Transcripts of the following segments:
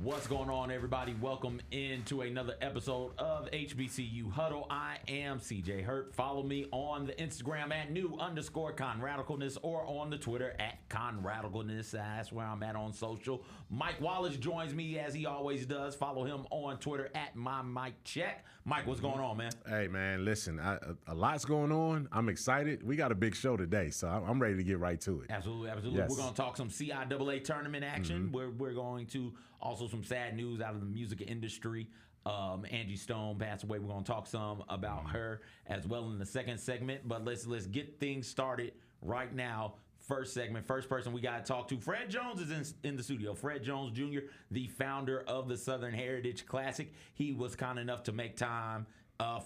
What's going on, everybody? Welcome into another episode of HBCU Huddle. I am CJ Hurt. Follow me on the Instagram at new_ConRadicalness or on the Twitter at ConRadicalness. That's where I'm at on social. Mike Wallace joins me as he always does. Follow him on Twitter at MyMikeCheck. Mike, what's going on, man? Hey, man, listen, a lot's going on. I'm excited. We got a big show today, so I'm ready to get right to it. Absolutely, absolutely. Yes. We're going to talk some CIAA tournament action. We're going to also some sad news out of the music industry. Angie Stone passed away. We're going to talk some about her as well in the second segment. But let's get things started right now. First segment, first person we got to talk to. Fred Jones is in the studio. Fred Jones Jr., the founder of the Southern Heritage Classic. He was kind enough to make time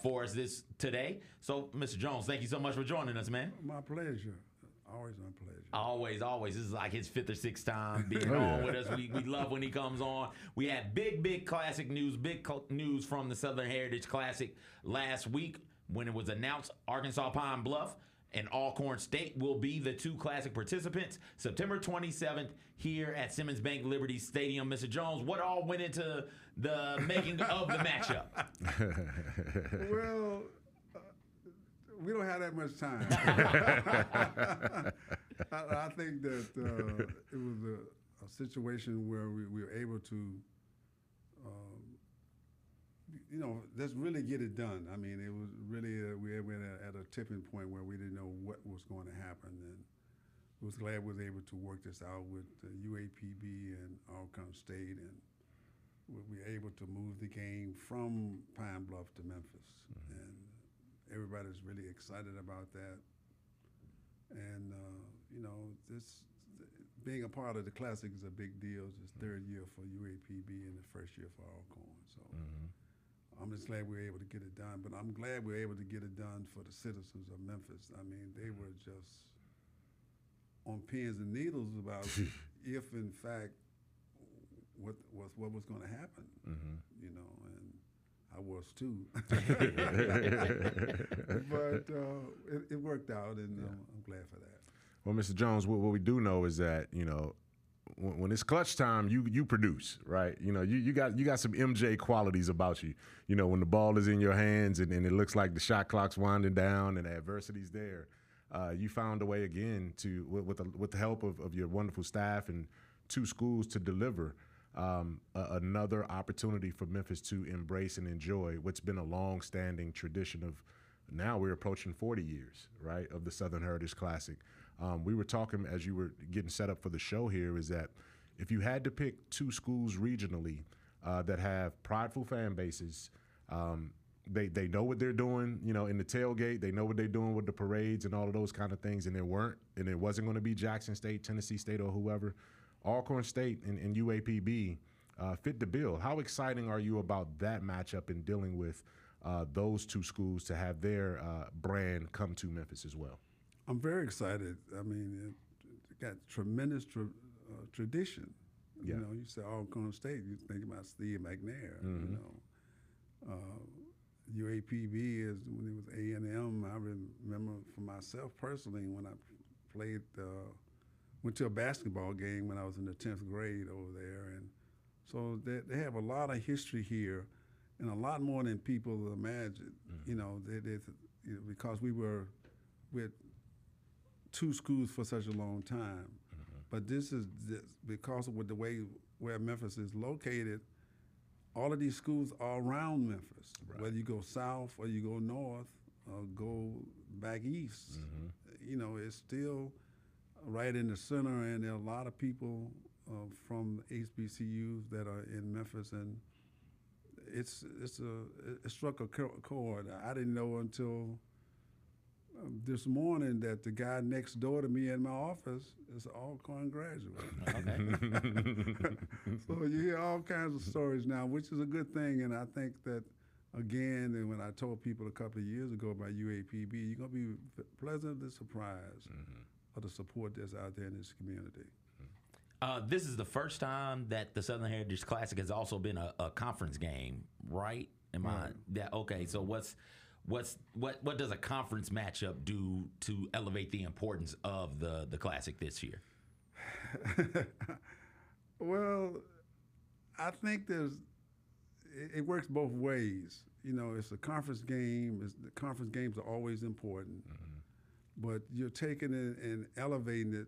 for us today. So, Mr. Jones, thank you so much for joining us, man. My pleasure. Always my pleasure. Always. This is like his fifth or sixth time being on with us. We love when he comes on. We had big classic news, news from the Southern Heritage Classic last week when it was announced Arkansas Pine Bluff and Alcorn State will be the two classic participants September 27th here at Simmons Bank Liberty Stadium. Mr. Jones, what all went into the making of the matchup? Well, we don't have that much time. I think that it was a situation where we were able to, let's really get it done. I mean, it was really, we were at a tipping point where we didn't know what was going to happen. And I was glad we were able to work this out with UAPB and Alcorn State, and we were able to move the game from Pine Bluff to Memphis. Mm-hmm. And everybody's really excited about that. And, this being a part of the Classic is a big deal. It's the third year for UAPB and the first year for Alcorn. So I'm just glad we were able to get it done. But I'm glad we were able to get it done for the citizens of Memphis. I mean, they were just on pins and needles about if, in fact, what was going to happen, and I was too. But it worked out, and I'm glad for that. Well, Mr. Jones, what we do know is that, when it's clutch time, you produce, right? You got some MJ qualities about you. When the ball is in your hands and it looks like the shot clock's winding down and the adversity's there, you found a way again to, with the help of your wonderful staff and two schools, to deliver another opportunity for Memphis to embrace and enjoy what's been a long-standing tradition of, now we're approaching 40 years, right, of the Southern Heritage Classic. We were talking as you were getting set up for the show here, is that if you had to pick two schools regionally that have prideful fan bases, they know what they're doing, in the tailgate, they know what they're doing with the parades and all of those kind of things, and it wasn't going to be Jackson State, Tennessee State, or whoever. Alcorn State and UAPB fit the bill. How exciting are you about that matchup and dealing with those two schools to have their brand come to Memphis as well? I'm very excited. I mean, it got tremendous tradition. Yeah. You say Alcorn State, you think about Steve McNair. UAPB is when it was A&M. I remember for myself personally when I played, went to a basketball game when I was in the 10th grade over there, and so they have a lot of history here, and a lot more than people imagine. Because we were with two schools for such a long time. But this is because of the way where Memphis is located. All of these schools are around Memphis. Right. Whether you go south or you go north or go back east, it's still right in the center. And there are a lot of people from HBCUs that are in Memphis, and it struck a chord. I didn't know until this morning that the guy next door to me in my office is an Alcorn graduate. Okay. So you hear all kinds of stories now, which is a good thing. And I think that, again, and when I told people a couple of years ago about UAPB, you're going to be pleasantly surprised of the support that's out there in this community. This is the first time that the Southern Heritage Classic has also been a conference game, right? Okay, so what does a conference matchup do to elevate the importance of the Classic this year? Well, I think it works both ways. You know, it's a conference game. The conference games are always important, but you're taking it and elevating it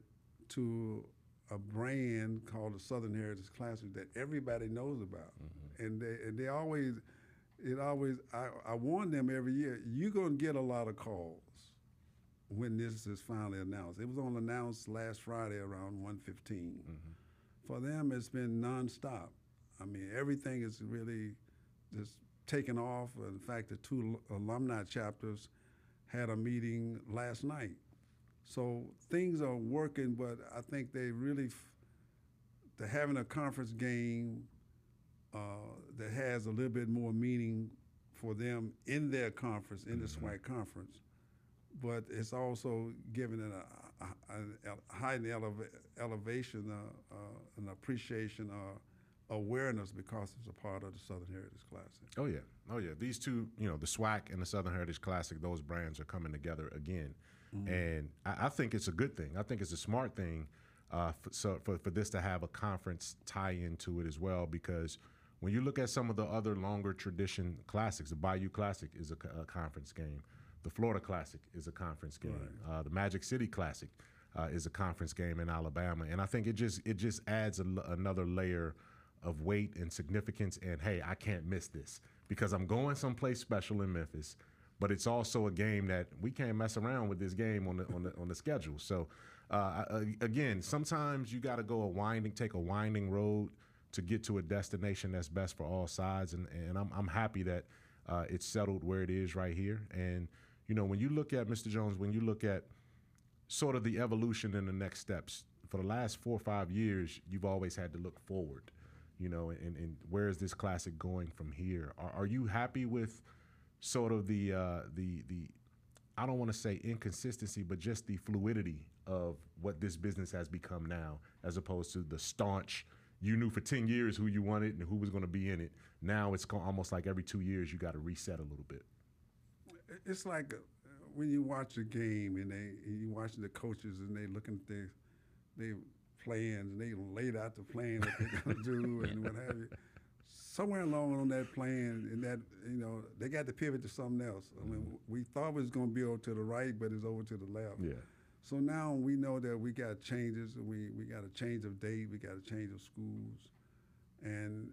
to a brand called the Southern Heritage Classic that everybody knows about, and they always. I warn them every year, you're going to get a lot of calls when this is finally announced. It was only announced last Friday around 1:15. For them, it's been nonstop. I mean, everything is really just taken off. In fact, the two alumni chapters had a meeting last night. So things are working, but I think they really, they're having a conference game that has a little bit more meaning for them in their conference, in the SWAC conference. But it's also giving it a high elevation, an appreciation, awareness because it's a part of the Southern Heritage Classic. Oh yeah. These two, you know, the SWAC and the Southern Heritage Classic, those brands are coming together again, and I think it's a good thing. I think it's a smart thing for this to have a conference tie into it as well, because when you look at some of the other longer tradition classics, the Bayou Classic is a conference game. The Florida Classic is a conference game. Right. The Magic City Classic is a conference game in Alabama, and I think it just adds another layer of weight and significance. And hey, I can't miss this because I'm going someplace special in Memphis, but it's also a game that we can't mess around with this game on the schedule. So again, sometimes you got to take a winding road to get to a destination that's best for all sides, and I'm happy that it's settled where it is right here. And you know, when you look at Mr. Jones, when you look at sort of the evolution and the next steps, for the last 4 or 5 years, you've always had to look forward, you know, and where is this classic going from here? Are you happy with sort of the I don't want to say inconsistency, but just the fluidity of what this business has become now, as opposed to the staunch, you knew for 10 years who you wanted and who was going to be in it. Now it's almost like every 2 years you got to reset a little bit. It's like when you watch a game and you watching the coaches and they looking at their plans and they laid out the plan what they're going to do and what have you. Somewhere along on that plan, and that, you know, they got to pivot to something else. I mean, we thought it was going to be over to the right, but it's over to the left. Yeah. So now we know that we got changes. We got a change of date. We got a change of schools, and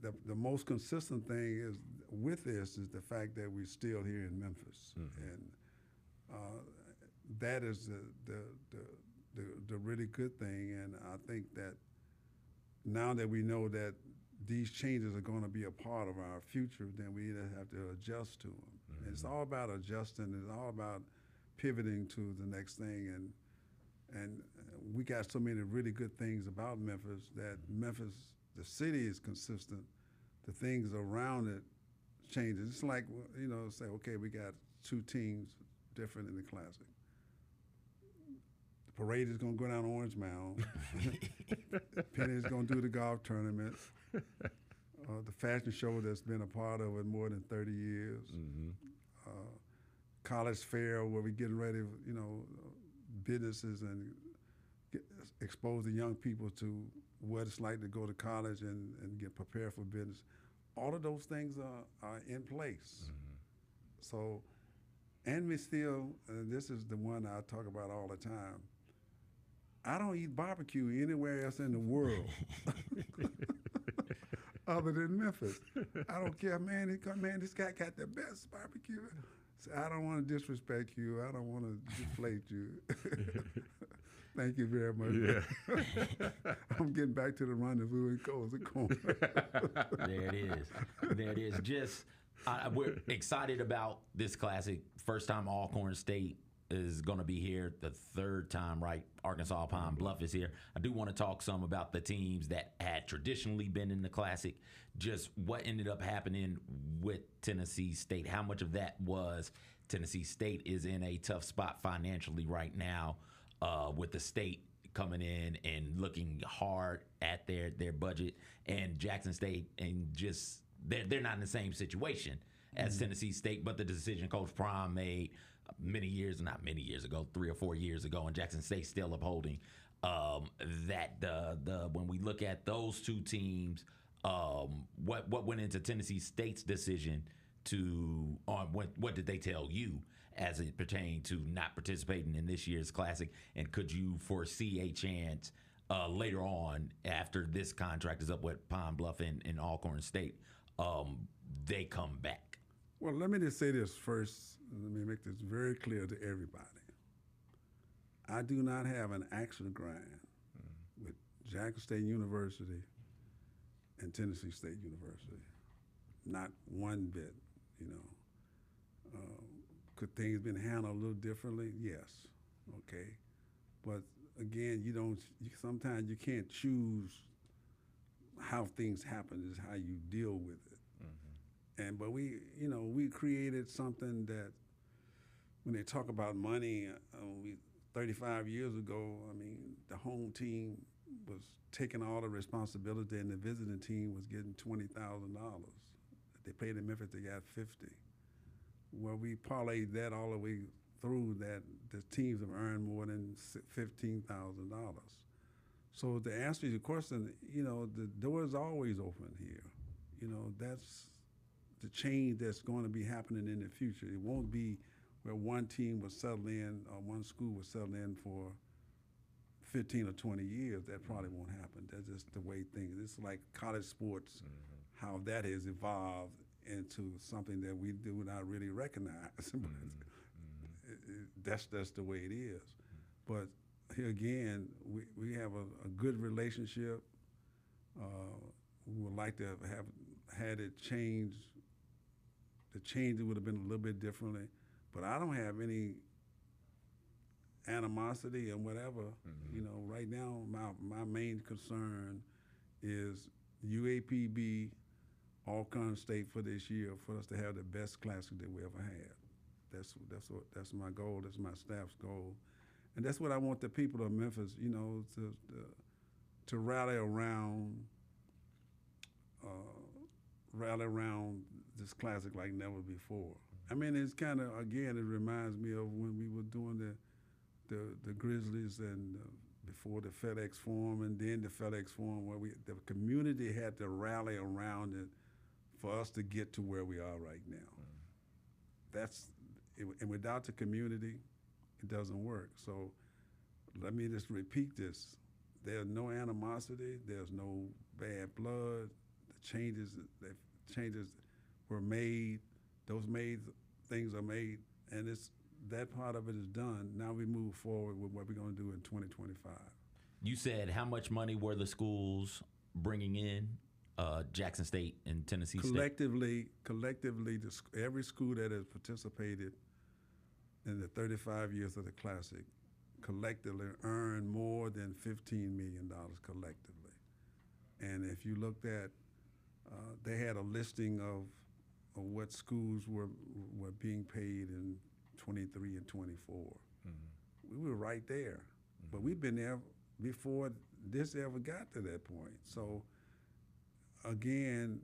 the most consistent thing is with this is the fact that we're still here in Memphis, and that is the really good thing. And I think that now that we know that these changes are going to be a part of our future, then we either have to adjust to them. It's all about adjusting. It's all about pivoting to the next thing, and we got so many really good things about Memphis that Memphis, the city, is consistent. The things around it changes. It's like, you know, say, okay, we got 2 teams different in the Classic. The parade is going to go down Orange Mound. Penny is going to do the golf tournament. The fashion show that's been a part of it more than 30 years. College fair where we're getting ready, you know, businesses and expose the young people to what it's like to go to college and get prepared for business. All of those things are in place. So, and we still, this is the one I talk about all the time, I don't eat barbecue anywhere else in the world other than Memphis. I don't care, man. This guy got the best barbecue. So I don't want to disrespect you. I don't want to deflate you. Thank you very much. Yeah. I'm getting back to the rendezvous in Cozy Corner. There it is. Just we're excited about this classic. First time Alcorn State is going to be here. The 3rd time, right? Arkansas Pine Bluff is here. I do want to talk some about the teams that had traditionally been in the classic. Just what ended up happening with Tennessee State. How much of that was Tennessee State is in a tough spot financially right now, with the state coming in and looking hard at their budget, and Jackson State, and just they're not in the same situation as Tennessee State, but the decision Coach Prime made not many years ago, 3 or 4 years ago, and Jackson State still upholding. that the when we look at those two teams, what went into Tennessee State's decision to on what did they tell you as it pertained to not participating in this year's Classic, and could you foresee a chance later on after this contract is up with Pine Bluff and Alcorn State, they come back? Well, let me just say this first. Let me make this very clear to everybody. I do not have an axe to grind with Jackson State University and Tennessee State University. Not one bit, you know. Could things been handled a little differently? Yes, okay. But again, sometimes you can't choose how things happen, is how you deal with it. But we created something that when they talk about money, 35 years ago, I mean, the home team was taking all the responsibility and the visiting team was getting $20,000. They played in Memphis, they got $50,000. Well, we parlayed that all the way through that the teams have earned more than $15,000. So to answer your question, the door is always open here. That's the change that's going to be happening in the future. It won't be where one team will settle in or one school will settle in for 15 or 20 years. That probably won't happen. That's just the way things. It's like college sports, how that has evolved into something that we do not really recognize. That's the way it is. But here again, we have a good relationship. We would like to have had it changed. The change would have been a little bit differently. But I don't have any animosity or whatever. Right now, my main concern is UAPB, Alcorn State for this year, for us to have the best Classic that we ever had. That's my goal. That's my staff's goal, and that's what I want the people of Memphis, to rally around this Classic like never before. I mean, it's kind of, again, it reminds me of when we were doing the Grizzlies and before the FedEx Forum and then the FedEx Forum, where the community had to rally around it for us to get to where we are right now. And without the community, it doesn't work. So let me just repeat this. There's no animosity. There's no bad blood. The changes were made. Those things are made, and that part of it is done. Now we move forward with what we're going to do in 2025. You said how much money were the schools bringing in, Jackson State and Tennessee State? Collectively, every school that has participated in the 35 years of the Classic collectively earned more than $15 million collectively. And if you looked at, they had a listing of what schools were being paid in 23 and 24. We were right there. But we've been there before this ever got to that point. So again,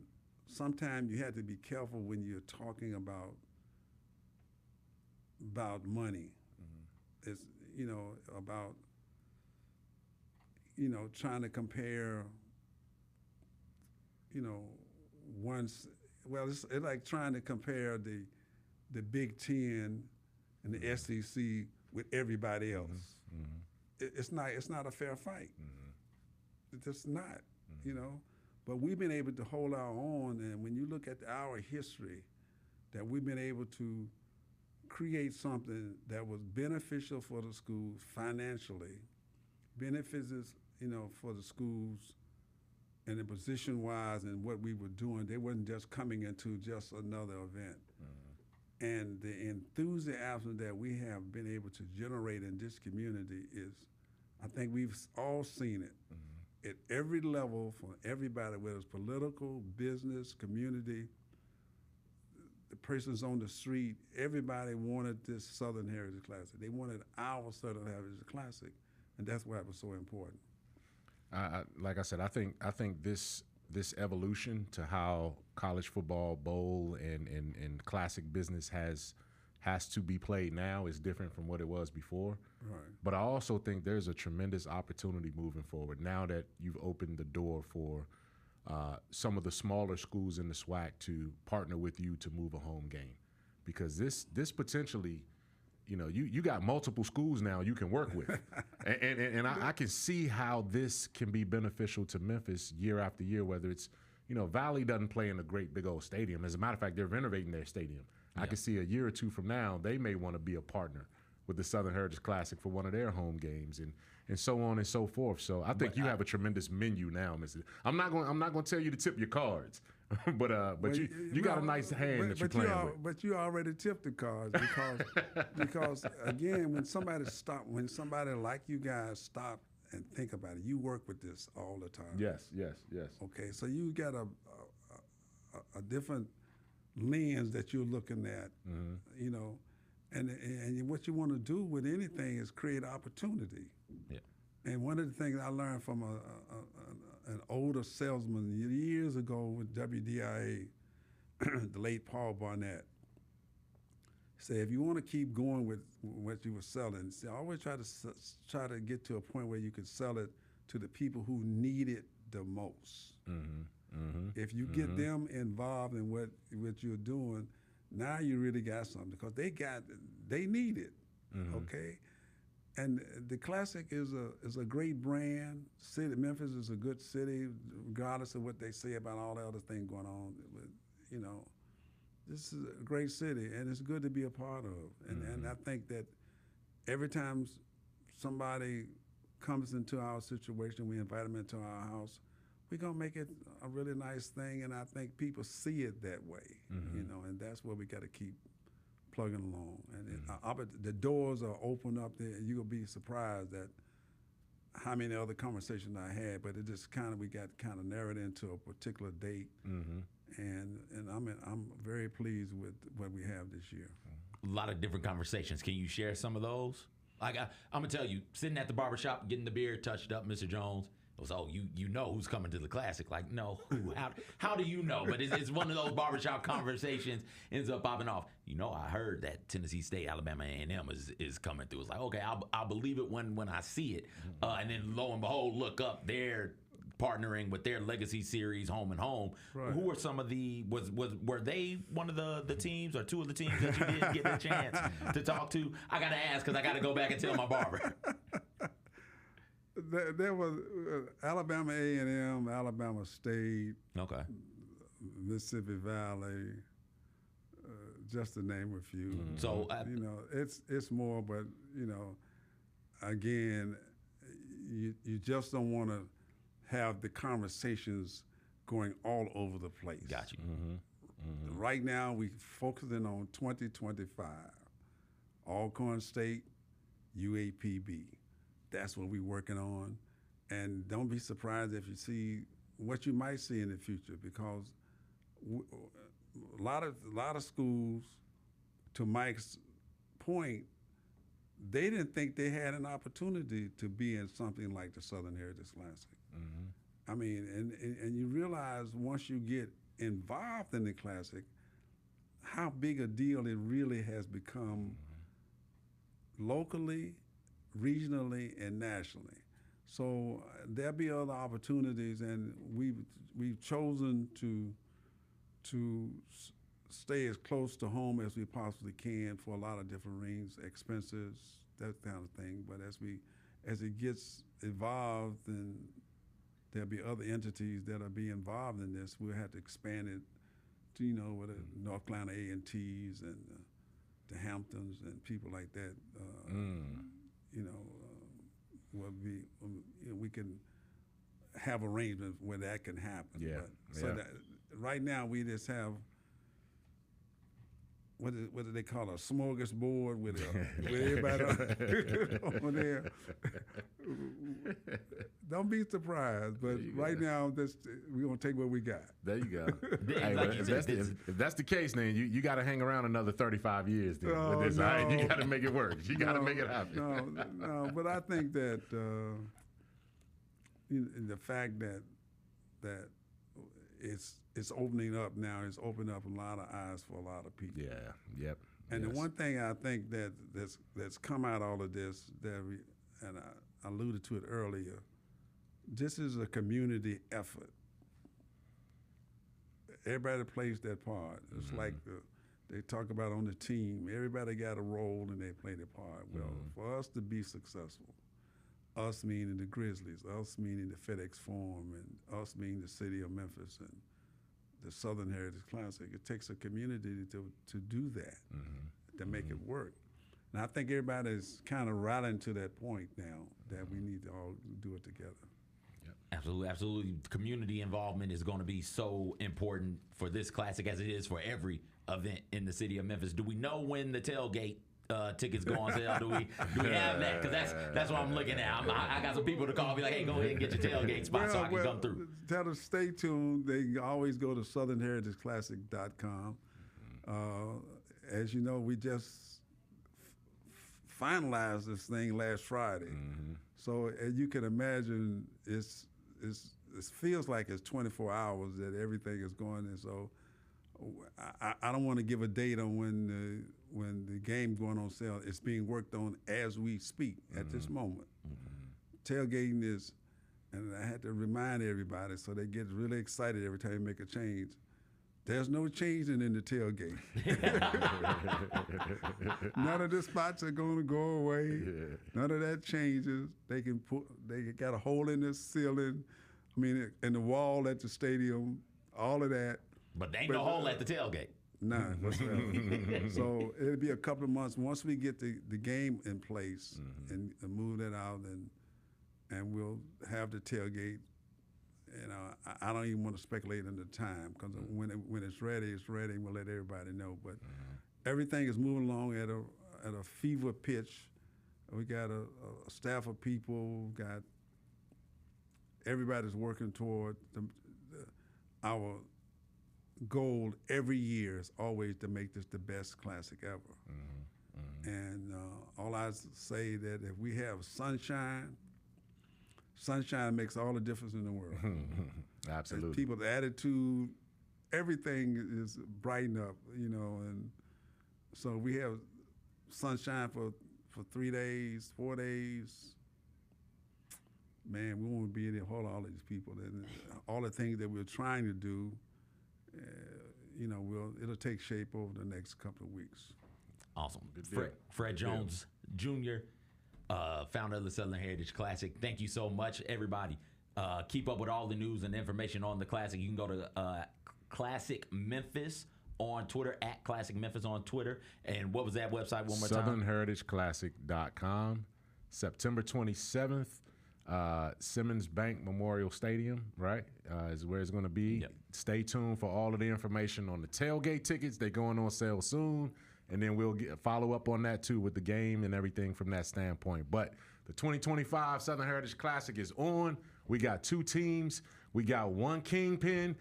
sometimes you have to be careful when you're talking about money. It's, about, trying to compare, it's like trying to compare the Big Ten and the SEC with everybody else. It's not a fair fight. It's just not, But we've been able to hold our own, and when you look at our history, that we've been able to create something that was beneficial for the schools financially, beneficial, for the schools and the position-wise and what we were doing. They wasn't just coming into just another event. And the enthusiasm that we have been able to generate in this community is, I think we've all seen it at every level from everybody, whether it's political, business, community, the persons on the street. Everybody wanted this Southern Heritage Classic. They wanted our Southern Heritage Classic, and that's why it was so important. Like I said, I think this evolution to how college football bowl and classic business has has to be played now is different from what it was before. Right. But I also think there's a tremendous opportunity moving forward now that you've opened the door for some of the smaller schools in the SWAC to partner with you to move a home game, because this potentially, you got multiple schools now you can work with, and I can see how this can be beneficial to Memphis year after year. Whether it's Valley doesn't play in a great big old stadium. As a matter of fact, they're renovating their stadium. I can see a year or two from now they may want to be a partner with the Southern Heritage Classic for one of their home games, and so on and so forth. So I think you have a tremendous menu now, Mr. I'm not going to tell you to tip your cards, but you got a nice hand that you're playing with. But you already tipped the cards because again, when somebody like you guys stop and think about it, you work with this all the time. Yes. Okay, so you got a different lens that you're looking at, and what you want to do with anything is create opportunity. Yeah. And one of the things I learned from an older salesman years ago with WDIA, the late Paul Barnett, said, if you want to keep going with what you were selling, always try to get to a point where you can sell it to the people who need it the most. If you get them involved in what you're doing, now you really got something, because they need it. Okay, and the Classic is a great brand. Memphis is a good city, regardless of what they say about all the other things going on. But, this is a great city, and it's good to be a part of. And I think that every time somebody comes into our situation, we invite them into our house, we're going to make it a really nice thing, and I think people see it that way, and that's where we got to keep plugging along. And the doors are open up there, and you're going to be surprised at how many other conversations I had, but it just we got kind of narrowed into a particular date, and I'm very pleased with what we have this year. A lot of different conversations. Can you share some of those? Like I'm going to tell you, sitting at the barbershop, getting the beard touched up, Mr. Jones, it was, you know who's coming to the Classic. Like, no, how do you know? But it's one of those barbershop conversations ends up popping off. I heard that Tennessee State, Alabama A&M is coming through. It's like, okay, I'll believe it when I see it. And then lo and behold, look up, they're partnering with their legacy series, Home and Home. Right. Who were some of were they one of the teams or two of the teams that you didn't get the chance to talk to? I got to ask, because I got to go back and tell my barber. There was Alabama A&M, Alabama State, okay, Mississippi Valley, just to name a few. So it's more, but again, you just don't want to have the conversations going all over the place. Got you. Right now, we focusing on 2025, Alcorn State, UAPB. That's what we're working on, and don't be surprised if you see what you might see in the future, because a lot of schools, to Mike's point, they didn't think they had an opportunity to be in something like the Southern Heritage Classic. I mean, and you realize once you get involved in the Classic, how big a deal it really has become locally, regionally, and nationally. So there'll be other opportunities, and we've chosen to stay as close to home as we possibly can for a lot of different reasons, expenses, that kind of thing. But as it gets involved, and there'll be other entities that'll be involved in this, we'll have to expand it to with the North Carolina A&Ts and the Hamptons and people like that. We can have arrangements where that can happen. Yeah. That, right now we just have what do they call a smorgasbord with everybody on there. Don't be surprised, but right now we're gonna take what we got. There you go. Hey, if that's the case, then you got to hang around another 35 years. Then with this, no. Right? You got to make it work. You got to make it happen. No, but I think that the fact that it's opening up now, it's opening up a lot of eyes for a lot of people. Yeah. Yep. And the one thing I think that's come out all of this, and I alluded to it earlier, this is a community effort. Everybody plays their part. It's like they talk about on the team. Everybody got a role and they play their part. Well, for us to be successful, us meaning the Grizzlies, us meaning the FedEx Forum, and us meaning the city of Memphis and the Southern Heritage Classic, it takes a community to do that, to make it work. And I think everybody's kind of rallying to that point now that we need to all do it together. Absolutely, absolutely. Community involvement is going to be so important for this classic as it is for every event in the city of Memphis. Do we know when the tailgate tickets go on sale? Do we have that? Because that's what I'm looking at. I got some people to call me like, hey, go ahead and get your tailgate spot so I can come through. Tell them stay tuned. They can always go to southernheritageclassic.com. As you know, we just finalized this thing last Friday. So as you can imagine, it feels like it's 24 hours that everything is going. And so I don't want to give a date on when the game going on sale. It's being worked on as we speak at this moment. Tailgating is, and I had to remind everybody so they get really excited every time you make a change. There's no changing in the tailgate. None of the spots are going to go away. None of that changes. They got a hole in the ceiling. I mean, in the wall at the stadium. All of that. But there ain't no hole at the tailgate. None whatsoever. So it'll be a couple of months once we get the game in place and move that out, and we'll have the tailgate. You know, I don't even want to speculate on the time because when it's ready, it's ready. And we'll let everybody know. But everything is moving along at a fever pitch. We got a staff of people. Got everybody's working toward our goal every year is always to make this the best classic ever. And all I say that if we have sunshine makes all the difference in the world. Absolutely. People's attitude, everything is brightened up, you know, and so we have sunshine for 3 days, 4 days. Man, we won't be able to hold all of these people. And all the things that we're trying to do, you know, it'll take shape over the next couple of weeks. Awesome. Fred Jones Jr., founder of the Southern Heritage Classic. Thank you so much, everybody. Keep up with all the news and information on the Classic. You can go to Classic Memphis on Twitter, at Classic Memphis on Twitter. And what was that website one more time? SouthernHeritageClassic.com. September 27th, Simmons Bank Memorial Stadium, right, is where it's going to be. Yep. Stay tuned for all of the information on the tailgate tickets. They're going on sale soon. And then we'll follow up on that, too, with the game and everything from that standpoint. But the 2025 Southern Heritage Classic is on. We got 2 teams. We got one kingpin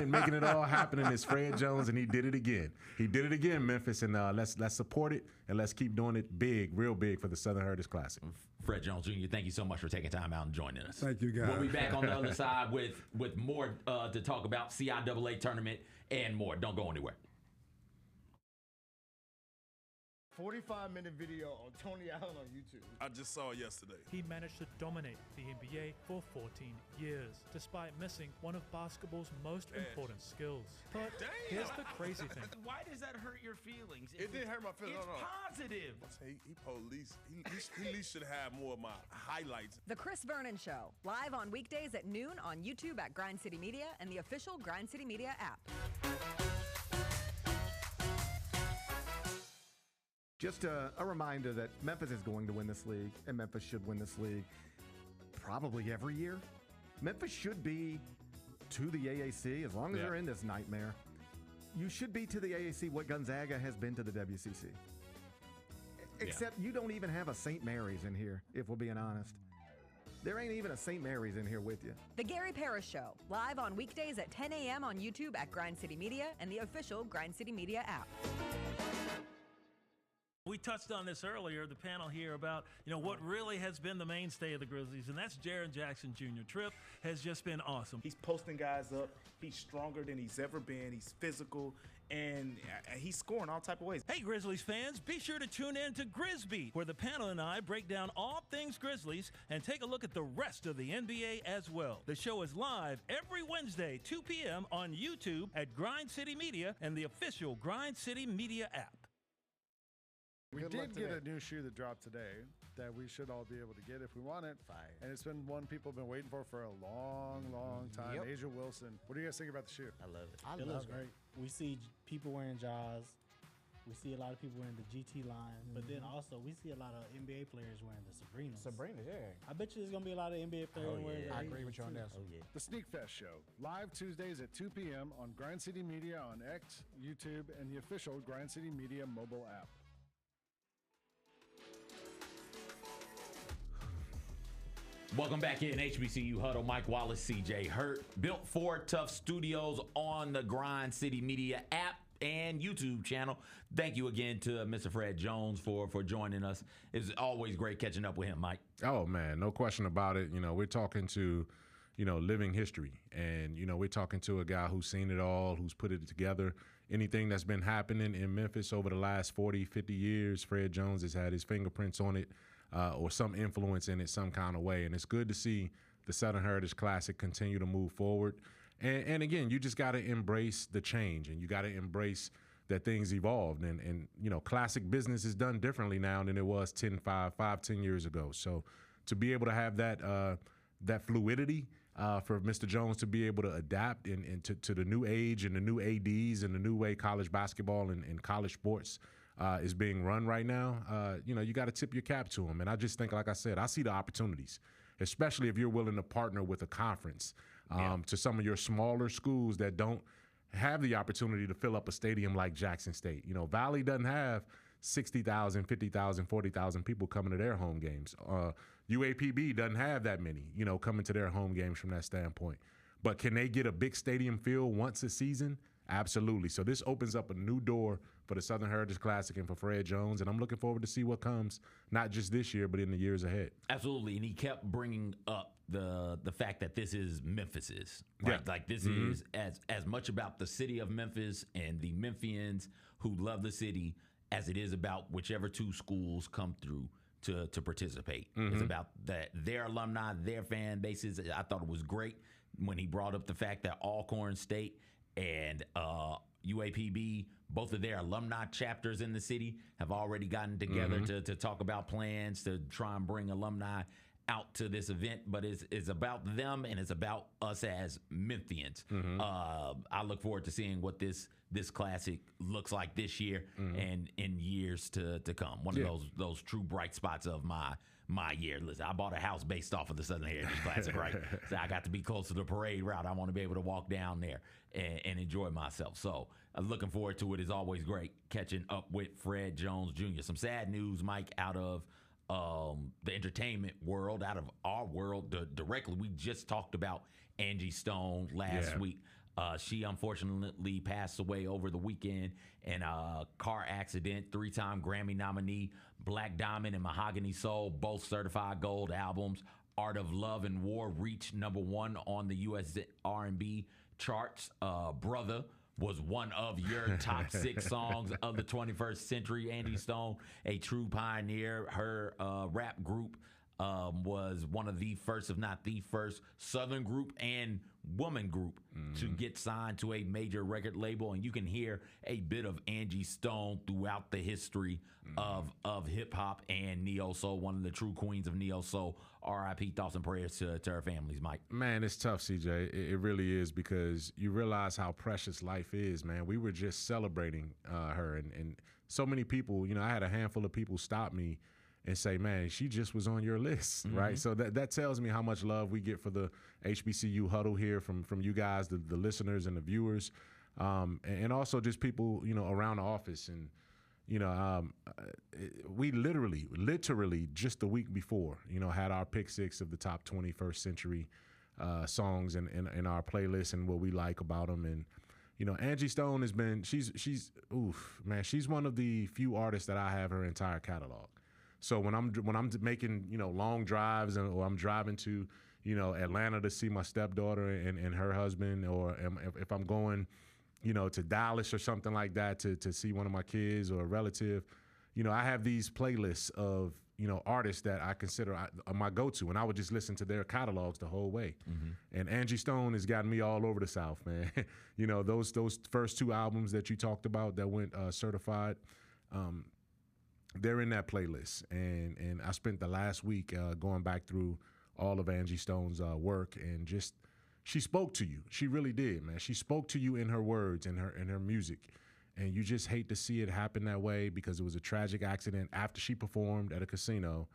making it all happen, and it's Fred Jones, and he did it again. He did it again, Memphis, and let's support it, and let's keep doing it big, real big for the Southern Heritage Classic. Fred Jones Jr., thank you so much for taking time out and joining us. Thank you, guys. We'll be back on the other side with more to talk about CIAA tournament and more. Don't go anywhere. 45-minute video on Tony Allen on YouTube. I just saw it yesterday. He managed to dominate the NBA for 14 years, despite missing one of basketball's most important skills. But here's the crazy thing. Why does that hurt your feelings? It didn't hurt my feelings. It's positive. He at least should have more of my highlights. The Chris Vernon Show, live on weekdays at noon on YouTube at Grind City Media and the official Grind City Media app. Just a reminder that Memphis is going to win this league, and Memphis should win this league probably every year. Memphis should be to the AAC as long as they're in this nightmare. You should be to the AAC what Gonzaga has been to the WCC. Except you don't even have a St. Mary's in here, if we're being honest. There ain't even a St. Mary's in here with you. The Gary Parrish Show, live on weekdays at 10 a.m. on YouTube at Grind City Media and the official Grind City Media app. We touched on this earlier, the panel here, about what really has been the mainstay of the Grizzlies, and that's Jaren Jackson Jr. Trip has just been awesome. He's posting guys up. He's stronger than he's ever been. He's physical, and he's scoring all type of ways. Hey, Grizzlies fans, be sure to tune in to Grizzbeat, where the panel and I break down all things Grizzlies and take a look at the rest of the NBA as well. The show is live every Wednesday, 2 p.m. on YouTube at Grind City Media and the official Grind City Media app. We did get a new shoe that dropped today that we should all be able to get if we want it. Fire. And it's been one people have been waiting for a long, long time. Yep. Asia Wilson. What do you guys think about the shoe? I love it. It looks great. We see people wearing Jaws. We see a lot of people wearing the GT line. But then also we see a lot of NBA players wearing the Sabrinas. Sabrina, yeah. I bet you there's going to be a lot of NBA players wearing I agree with you on that. too. Oh, yeah. The Sneak Fest Show, live Tuesdays at 2 p.m. on Grind City Media on X, YouTube, and the official Grind City Media mobile app. Welcome back in HBCU Huddle. Mike Wallace, CJ Hurt. Built for Tough Studios on the Grind City Media app and YouTube channel. Thank you again to Mr. Fred Jones for joining us. It's always great catching up with him, Mike. Oh, man, no question about it. We're talking to, living history. And, we're talking to a guy who's seen it all, who's put it together. Anything that's been happening in Memphis over the last 40, 50 years, Fred Jones has had his fingerprints on it. Or some influence in it some kind of way. And it's good to see the Southern Heritage Classic continue to move forward. And again, you just got to embrace the change, and you got to embrace that things evolved. And classic business is done differently now than it was 10 years ago. So to be able to have that fluidity for Mr. Jones to be able to adapt to the new age and the new ADs and the new way college basketball and college sports is being run right now, you got to tip your cap to him. And I just think, like I said, I see the opportunities, especially if you're willing to partner with a conference to some of your smaller schools that don't have the opportunity to fill up a stadium like Jackson State. Valley doesn't have 60,000, 50,000, 40,000 people coming to their home games. UAPB doesn't have that many, coming to their home games from that standpoint. But can they get a big stadium feel once a season? Absolutely. So this opens up a new door for the Southern Heritage Classic and for Fred Jones, and I'm looking forward to see what comes, not just this year, but in the years ahead. Absolutely, and he kept bringing up the fact that this is Memphis's, right? Yeah. Like this is as much about the city of Memphis and the Memphians who love the city as it is about whichever two schools come through to participate. It's about their alumni, their fan bases. I thought it was great when he brought up the fact that Alcorn State and UAPB, both of their alumni chapters in the city, have already gotten together to talk about plans to try and bring alumni out to this event. But it's about them, and it's about us as Memphians. I look forward to seeing what this classic looks like this year and in years to come. One of those true bright spots of my year. Listen, I bought a house based off of the Southern Heritage Classic, right? So I got to be close to the parade route. I want to be able to walk down there and enjoy myself. So looking forward to it. It's always great catching up with Fred Jones Jr. Some sad news, Mike, out of the entertainment world, out of our world directly. We just talked about Angie Stone last week. She unfortunately passed away over the weekend in a car accident. 3-time Grammy nominee, Black Diamond and Mahogany Soul, both certified gold albums. Art of Love and War reached #1 on the U.S. R&B charts. Brother was one of your top 6 songs of the 21st century. Angie Stone, a true pioneer. Her rap group was one of the first, if not the first, Southern group and woman group to get signed to a major record label. And you can hear a bit of Angie Stone throughout the history of hip-hop and neo-soul, one of the true queens of neo-soul. R.I.P. Thoughts and prayers to her families, Mike. Man, it's tough, CJ. It really is, because you realize how precious life is, man. We were just celebrating her, and so many people, I had a handful of people stop me and say, man, she just was on your list, right? So that tells me how much love we get for the HBCU Huddle here from you guys, the listeners and the viewers, and also just people, around the office. And, we literally just the week before, had our pick 6 of the top 21st century songs in our playlist and what we like about them. And, Angie Stone has been, she's one of the few artists that I have her entire catalog. So when I'm making, long drives or I'm driving to, Atlanta to see my stepdaughter and her husband, or if I'm going, to Dallas or something like that to see one of my kids or a relative, I have these playlists of, artists that I consider my go-to, and I would just listen to their catalogs the whole way. And Angie Stone has gotten me all over the South, man. Those first 2 albums that you talked about that went certified, they're in that playlist. And I spent the last week going back through all of Angie Stone's work, and just, she spoke to you. She really did, man. She spoke to you in her words and her music. And you just hate to see it happen that way, because it was a tragic accident after she performed at a casino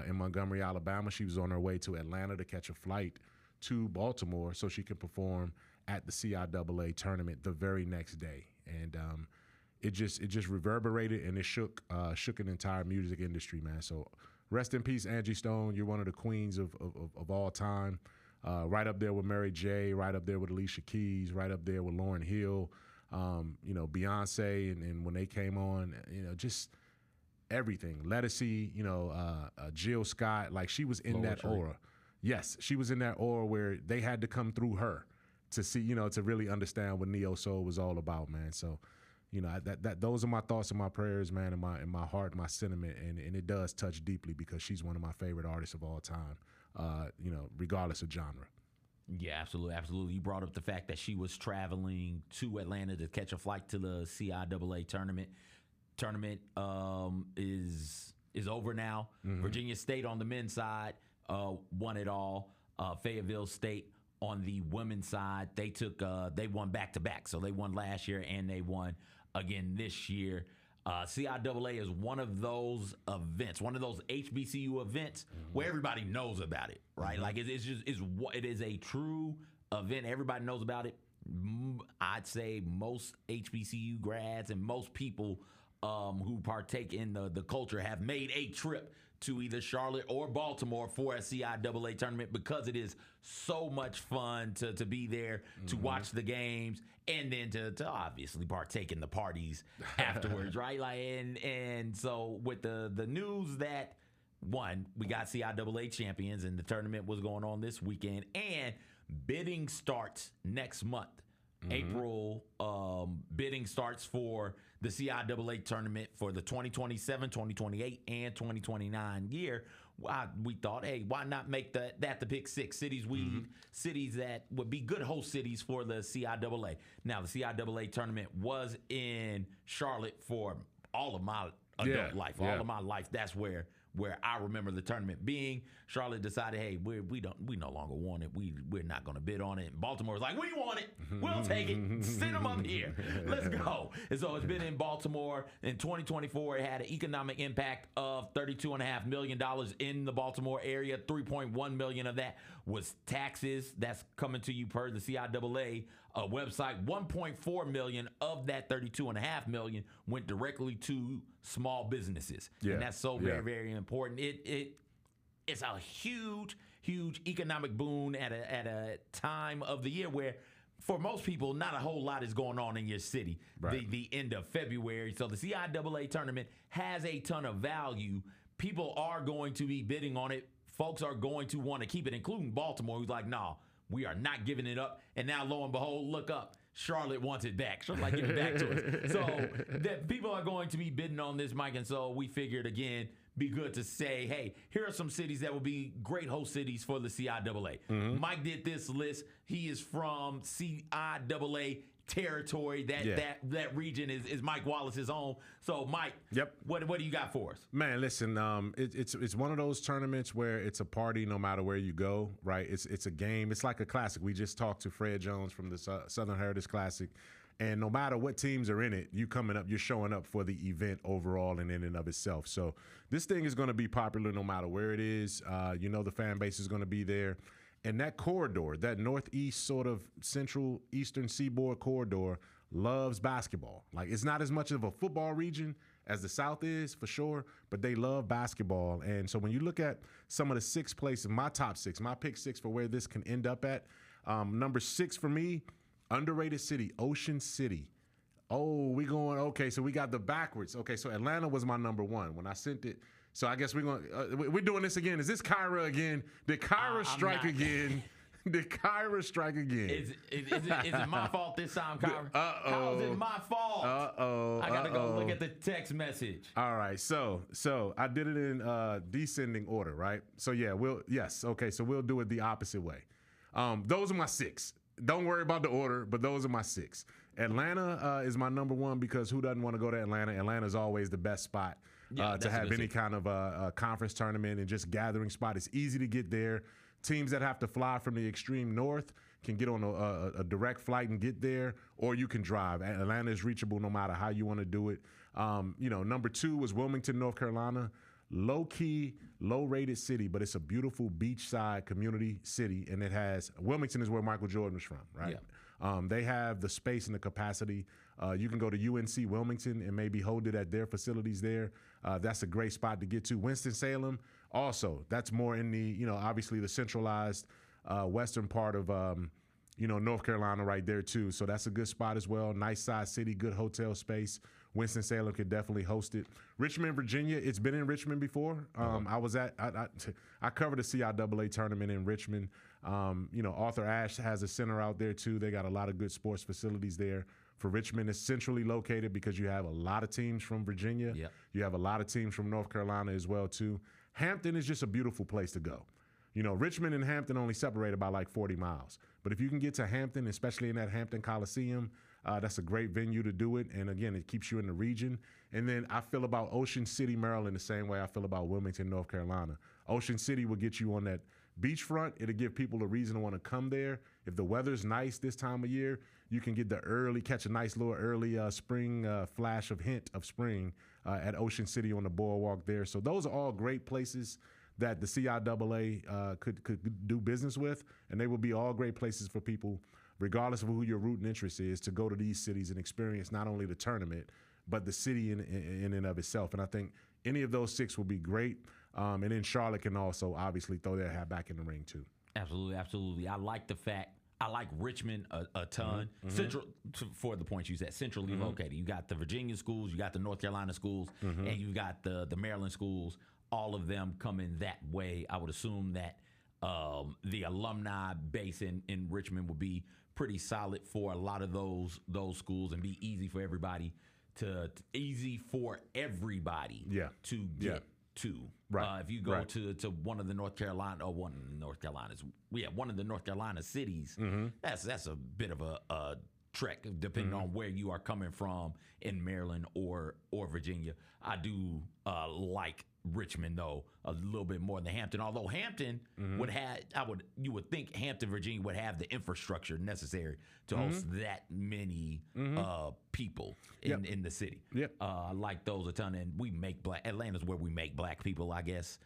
in Montgomery, Alabama. She was on her way to Atlanta to catch a flight to Baltimore so she could perform at the CIAA tournament the very next day. And it just reverberated, and it shook an entire music industry, man. So rest in peace, Angie Stone. You're one of the queens of all time. Right up there with Mary J., right up there with Alicia Keys, right up there with Lauryn Hill. Beyonce, and when they came on, just everything. Ledisi, Jill Scott, like, she was in that aura. Yes, she was in that aura where they had to come through her to see, to really understand what Neo Soul was all about, man. So, those are my thoughts and my prayers, man, in my heart, my sentiment, and it does touch deeply, because she's one of my favorite artists of all time, regardless of genre. Yeah, absolutely. You brought up the fact that she was traveling to Atlanta to catch a flight to the CIAA tournament. Tournament is over now. Virginia State on the men's side won it all. Fayetteville State on the women's side, they won back-to-back. So they won last year and they won again this year. CIAA is one of those events, one of those HBCU events where everybody knows about it, right? Like, it is a true event. Everybody knows about it. I'd say most HBCU grads and most people who partake in the culture have made a trip to either Charlotte or Baltimore for a CIAA tournament, because it is so much fun to be there, to watch the games, and then to obviously partake in the parties afterwards, right? Like, and so with the news that, one, we got CIAA champions and the tournament was going on this weekend, and bidding starts next month. April, bidding starts for the CIAA tournament for the 2027, 2028, and 2029 year. We thought, hey, why not make that the pick 6 cities cities that would be good host cities for the CIAA. Now, the CIAA tournament was in Charlotte for all of my adult life, all of my life. That's where I remember the tournament being. Charlotte decided, hey, we no longer want it. We're not going to bid on it. And Baltimore was like, we want it. We'll take it. Send them up here. Let's go. And so it's been in Baltimore. In 2024, it had an economic impact of $32.5 million in the Baltimore area. $3.1 million of that was taxes. That's coming to you per the CIAA website. $1.4 million of that $32.5 million went directly to small businesses. And that's so very, very important. It's a huge economic boon at a time of the year where, for most people, not a whole lot is going on in your city. The end of February. So the CIAA tournament has a ton of value. People are going to be bidding on it. Folks are going to want to keep it, including Baltimore, who's like, nah, we are not giving it up. And now, lo and behold, look up. Charlotte wants it back. Charlotte, like, give it back to us. So that people are going to be bidding on this, Mike. And so we figured, again, be good to say, hey, here are some cities that would be great host cities for the CIAA. Mike did this list. He is from CIAA territory. That region is Mike Wallace's own. So, Mike, what do you got for us? Man, listen, it's one of those tournaments where it's a party no matter where you go, right? It's a game. It's like a classic. We just talked to Fred Jones from the Southern Heritage Classic. And no matter what teams are in it, you're showing up for the event overall and in and of itself. So this thing is going to be popular no matter where it is. The fan base is going to be there. And that corridor, that northeast sort of central eastern seaboard corridor, loves basketball. Like, it's not as much of a football region as the South is, for sure, but they love basketball. And so when you look at some of the 6 places, my top 6, my pick 6 for where this can end up at, number 6 for me Underrated city, Ocean City. Oh, we going, okay, so we got the backwards. Okay, so Atlanta was my number one when I sent it. So I guess we're doing this again. Is this Kyra again? Did Kyra strike again? Did Kyra strike again? Is it my fault this time, Kyra? How is it my fault? I gotta go look at the text message. All right, so I did it in descending order, right? So yeah, so we'll do it the opposite way. Those are my 6. Don't worry about the order, but those are my 6. Atlanta is my number 1 because who doesn't want to go to Atlanta? Atlanta is always the best spot to have any kind of a conference tournament and just gathering spot. It's easy to get there. Teams that have to fly from the extreme north can get on a direct flight and get there, or you can drive. Atlanta is reachable no matter how you want to do it. Number 2 was Wilmington, North Carolina. Low-key, low-rated city, but it's a beautiful beachside community city, and Wilmington is where Michael Jordan was from, right? Yeah. They have the space and the capacity. You can go to UNC Wilmington and maybe hold it at their facilities there. That's a great spot to get to. Winston-Salem, also, that's more in the, obviously the centralized western part of, North Carolina right there too. So that's a good spot as well. Nice size city, good hotel space. Winston-Salem could definitely host it. Richmond, Virginia, it's been in Richmond before. I covered a CIAA tournament in Richmond. Arthur Ashe has a center out there too. They got a lot of good sports facilities there. For Richmond, it's centrally located because you have a lot of teams from Virginia. Yep. You have a lot of teams from North Carolina as well too. Hampton is just a beautiful place to go. Richmond and Hampton only separated by like 40 miles. But if you can get to Hampton, especially in that Hampton Coliseum, that's a great venue to do it. And again, it keeps you in the region. And then I feel about Ocean City, Maryland, the same way I feel about Wilmington, North Carolina. Ocean City will get you on that beachfront. It'll give people a reason to want to come there. If the weather's nice this time of year, you can get catch a nice little early spring flash of hint of spring at Ocean City on the boardwalk there. So those are all great places that the CIAA could do business with, and they will be all great places for people, regardless of who your root and interest is, to go to these cities and experience not only the tournament, but the city in and of itself. And I think any of those 6 will be great. And then Charlotte can also obviously throw their hat back in the ring too. Absolutely, absolutely. I like Richmond a ton. Mm-hmm. Central, for the point you said, centrally located. You got the Virginia schools, you got the North Carolina schools, and you got the Maryland schools. All of them coming that way. I would assume that the alumni base in Richmond would be pretty solid for a lot of those schools and be easy for everybody to get to. Right. If you go to one of the North Carolina cities, that's a bit of a trek depending on where you are coming from in Maryland or Virginia. I do like Richmond though a little bit more than Hampton. Although Hampton you would think Hampton, Virginia would have the infrastructure necessary to host that many people in the city. I like those a ton, and Atlanta's where we make black people, I guess.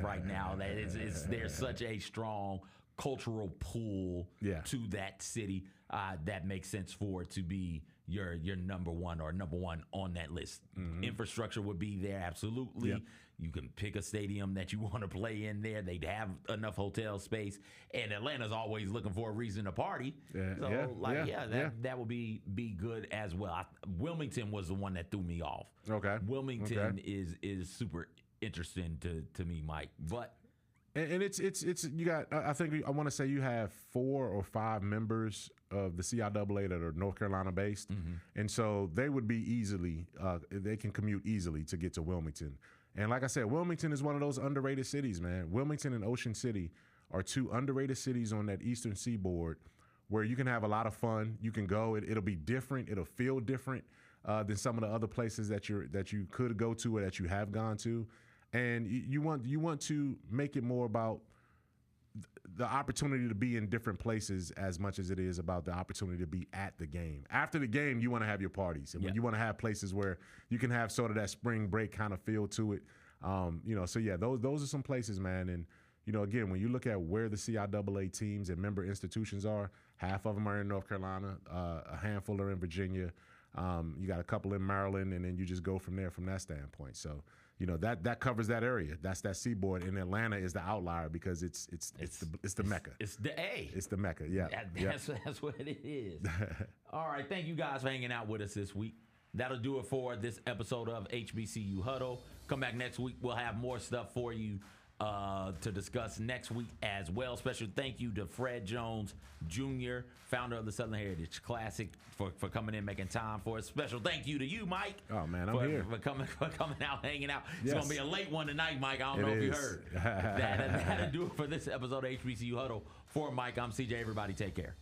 Right now, there's such a strong cultural pull to that city that makes sense for it to be your number one on that list. Infrastructure would be there, absolutely. You can pick a stadium that you want to play in there. They'd have enough hotel space, and Atlanta's always looking for a reason to party. That would be good as well. Wilmington was the one that threw me off. Wilmington is super interesting to me, Mike. But and it's you got, I think I want to say you have 4 or 5 members of the CIAA that are North Carolina based, and so they would be they can commute easily to get to Wilmington. And like I said, Wilmington is one of those underrated cities, man. Wilmington and Ocean City are 2 underrated cities on that eastern seaboard where you can have a lot of fun. You can go, it'll be different, it'll feel different than some of the other places that you could go to or that you have gone to. And you want to make it more about the opportunity to be in different places as much as it is about the opportunity to be at the game. After the game, you want to have your parties, and you want to have places where you can have sort of that spring break kind of feel to it. Those are some places, man. And again, when you look at where the CIAA teams and member institutions are, half of them are in North Carolina, a handful are in Virginia. You got a couple in Maryland, and then you just go from there from that standpoint. So, that covers that area. That's that seaboard. And Atlanta is the outlier because it's the Mecca. It's the A. It's the Mecca. Yeah. That's what it is. All right. Thank you guys for hanging out with us this week. That'll do it for this episode of HBCU Huddle. Come back next week. We'll have more stuff for you to discuss next week as well. Special thank you to Fred Jones Jr., founder of the Southern Heritage Classic, for coming in, making time for us. Special thank you to you, Mike. Oh, man, I'm here. For coming out, hanging out. It's Yes. going to be a late one tonight, Mike. I don't know if you heard. That'll do it for this episode of HBCU Huddle. For Mike, I'm CJ. Everybody take care.